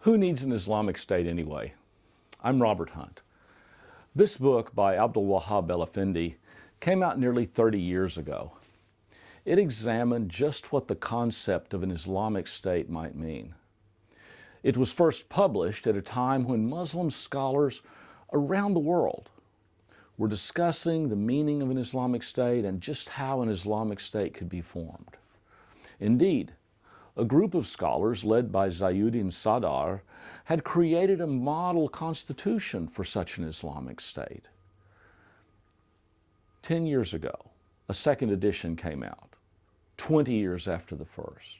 Who needs an Islamic State anyway? I'm Robert Hunt. This book by Abdul Wahab el-Effendi came out nearly 30 years ago. It examined just what the concept of an Islamic State might mean. It was first published at a time when Muslim scholars around the world were discussing the meaning of an Islamic State and just how an Islamic State could be formed. Indeed, a group of scholars led by Zayuddin Sadar had created a model constitution for such an Islamic State. 10 years ago, a second edition came out, 20 years after the first.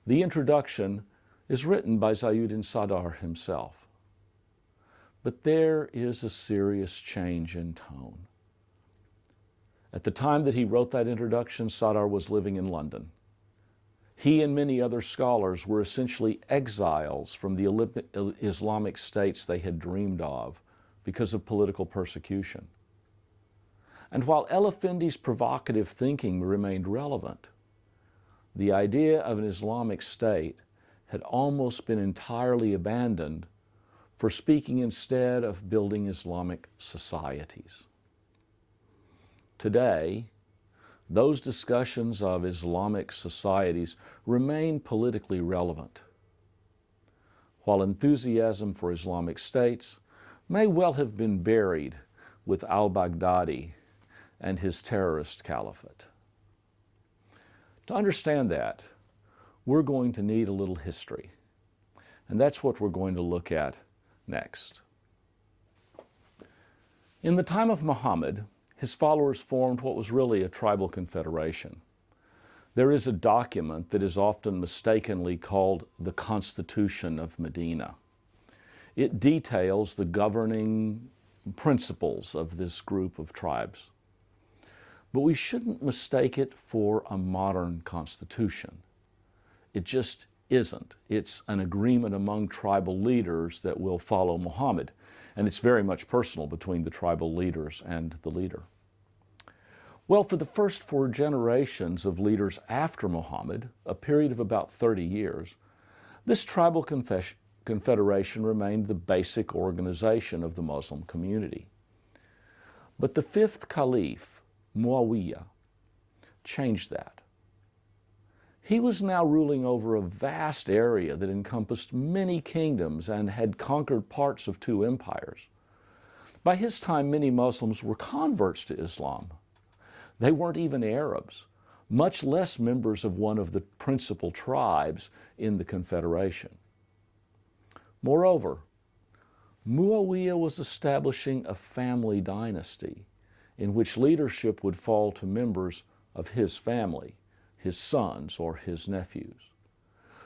The introduction is written by Zayuddin Sadar himself. But there is a serious change in tone. At the time that he wrote that introduction, Sadar was living in London. He and many other scholars were essentially exiles from the Islamic states they had dreamed of because of political persecution. And while el-Effendi's provocative thinking remained relevant, the idea of an Islamic state had almost been entirely abandoned for speaking instead of building Islamic societies. Today, those discussions of Islamic societies remain politically relevant, while enthusiasm for Islamic states may well have been buried with al-Baghdadi and his terrorist caliphate. To understand that, we're going to need a little history, and that's what we're going to look at next. In the time of Muhammad, his followers formed what was really a tribal confederation. There is a document that is often mistakenly called the Constitution of Medina. It details the governing principles of this group of tribes. But we shouldn't mistake it for a modern constitution. It just isn't. It's an agreement among tribal leaders that will follow Muhammad. And it's very much personal between the tribal leaders and the leader. Well, for the first 4 generations of leaders after Muhammad, a period of about 30 years, this tribal confederation remained the basic organization of the Muslim community. But the 5th caliph, Muawiyah, changed that. He was now ruling over a vast area that encompassed many kingdoms and had conquered parts of 2 empires. By his time, many Muslims were converts to Islam. They weren't even Arabs, much less members of one of the principal tribes in the confederation. Moreover, Muawiyah was establishing a family dynasty in which leadership would fall to members of his family, his sons or his nephews.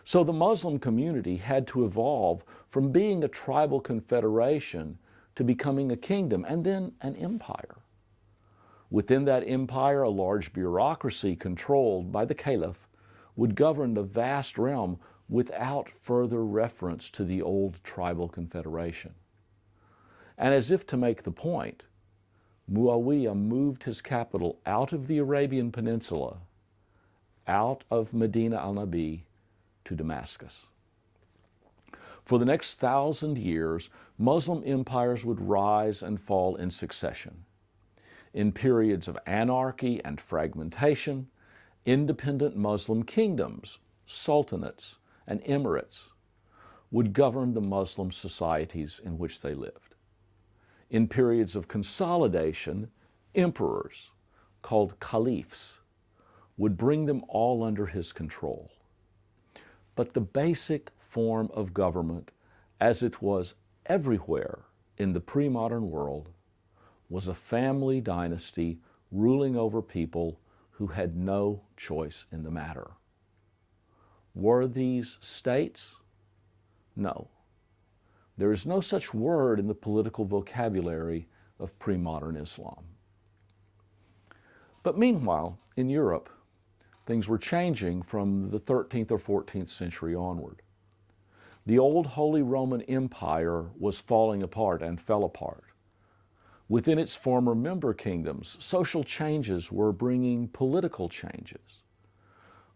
So the Muslim community had to evolve from being a tribal confederation to becoming a kingdom and then an empire. Within that empire, a large bureaucracy controlled by the caliph would govern the vast realm without further reference to the old tribal confederation. And as if to make the point, Muawiyah moved his capital out of the Arabian Peninsula, out of Medina al-Nabi, to Damascus. For the next 1,000 years, Muslim empires would rise and fall in succession. In periods of anarchy and fragmentation, independent Muslim kingdoms, sultanates, and emirates would govern the Muslim societies in which they lived. In periods of consolidation, emperors, called caliphs, would bring them all under his control. But the basic form of government, as it was everywhere in the pre-modern world, was a family dynasty ruling over people who had no choice in the matter. Were these states? No. There is no such word in the political vocabulary of pre-modern Islam. But meanwhile, in Europe, things were changing from the 13th or 14th century onward. The old Holy Roman Empire was falling apart and fell apart. Within its former member kingdoms, social changes were bringing political changes.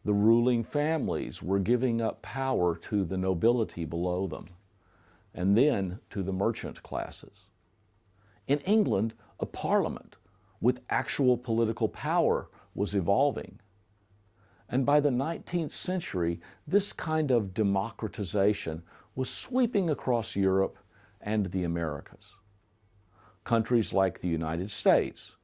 The ruling families were giving up power to the nobility below them, and then to the merchant classes. In England, a parliament with actual political power was evolving. And by the 19th century, this kind of democratization was sweeping across Europe and the Americas. Countries like the United States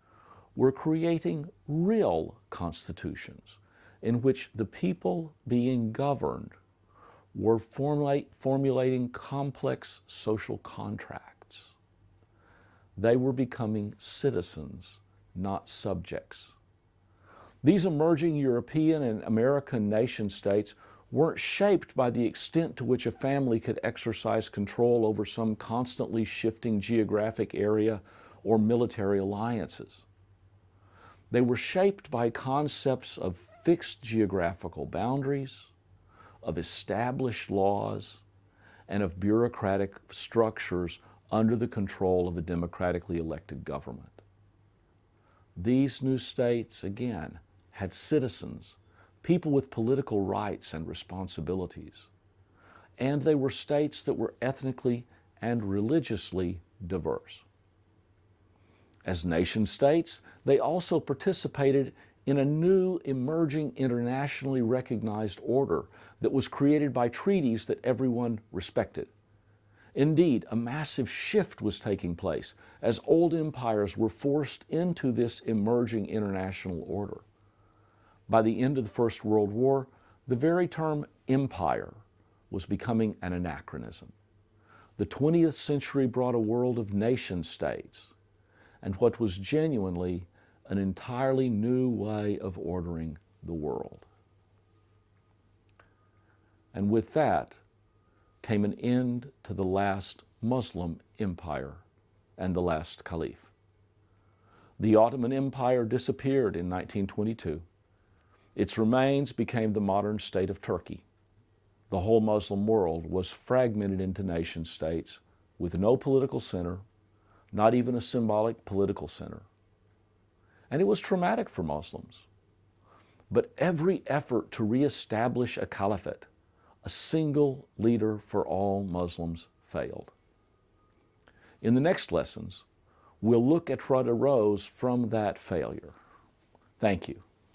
were creating real constitutions in which the people being governed were formulating complex social contracts. They were becoming citizens, not subjects. These emerging European and American nation states weren't shaped by the extent to which a family could exercise control over some constantly shifting geographic area or military alliances. They were shaped by concepts of fixed geographical boundaries, of established laws, and of bureaucratic structures under the control of a democratically elected government. These new states, again, had citizens, people with political rights and responsibilities, and they were states that were ethnically and religiously diverse. As nation states, they also participated in a new emerging internationally recognized order that was created by treaties that everyone respected. Indeed, a massive shift was taking place as old empires were forced into this emerging international order. By the end of the First World War, the very term empire was becoming an anachronism. The 20th century brought a world of nation states and what was genuinely an entirely new way of ordering the world. And with that came an end to the last Muslim empire and the last caliph. The Ottoman Empire disappeared in 1922. Its remains became the modern state of Turkey. The whole Muslim world was fragmented into nation states with no political center, not even a symbolic political center. And it was traumatic for Muslims. But every effort to reestablish a caliphate, a single leader for all Muslims, failed. In the next lessons, we'll look at what arose from that failure. Thank you.